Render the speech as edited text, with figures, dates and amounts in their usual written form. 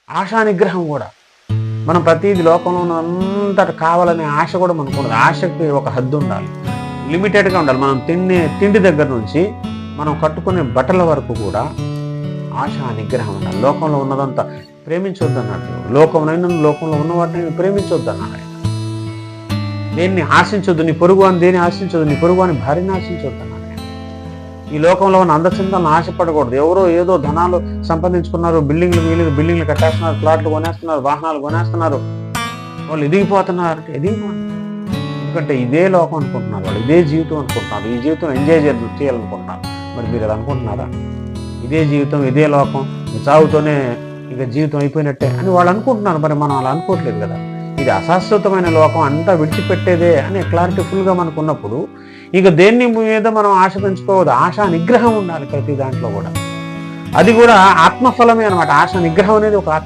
ఆశా నిగ్రహం కూడా. మనం ప్రతిది లోకంలో అంతట కావాలనే ఆశ కూడా మనకు ఉండదు. ఆశకి ఒక హద్దు ఉండాలి, లిమిటెడ్గా ఉండాలి. మనం తిండి దగ్గర నుంచి మనం కట్టుకునే బట్టల వరకు కూడా ఆశా నిగ్రహం ఉండాలి. లోకంలో ఉన్నదంతా ప్రేమించొద్దు అన్నాడు దేవుడు. లోకంలో ఉన్న వాటిని ప్రేమించొద్దు అన్నాడు ఆయన. దేన్ని ఆశించొద్దు, నీ పొరుగు అని దేన్ని ఆశించొద్దు, నీ పొరుగు అని భార్యని ఆశించొద్దు అన్నాడు ఆయన. ఈ లోకంలో ఉన్న అందచందాలను ఆశపడకూడదు. ఎవరో ఏదో ధనాలు సంపాదించుకున్నారు, బిల్డింగ్లు కట్టేస్తున్నారు, ప్లాట్లు కొనేస్తున్నారు, వాహనాలు కొనేస్తున్నారు, వాళ్ళు ఎదిగిపోతున్నారు. ఎందుకంటే ఇదే లోకం అనుకుంటున్నారు, వాళ్ళు ఇదే జీవితం అనుకుంటున్నారు, ఈ జీవితం ఎంజాయ్ చేయాలనుకుంటున్నారు. మరి మీరు అది అనుకుంటున్నారా? ఇదే జీవితం, ఇదే లోకం, చావుతోనే ఇక జీవితం అయిపోయినట్టే అని వాళ్ళు అనుకుంటున్నారు. మరి మనం అలా అనుకోవట్లేదు కదా. ఇది అశాశ్వతమైన లోకం, అంతా విడిచిపెట్టేదే అనే క్లారిటీ ఫుల్గా మనకు ఉన్నప్పుడు ఇక దేన్ని మీద మనం ఆశ పెంచుకోవద్దు. ఆశా నిగ్రహం ఉండాలి ప్రతి దాంట్లో కూడా. అది కూడా ఆత్మఫలమే అనమాట. ఆశా నిగ్రహం అనేది ఒక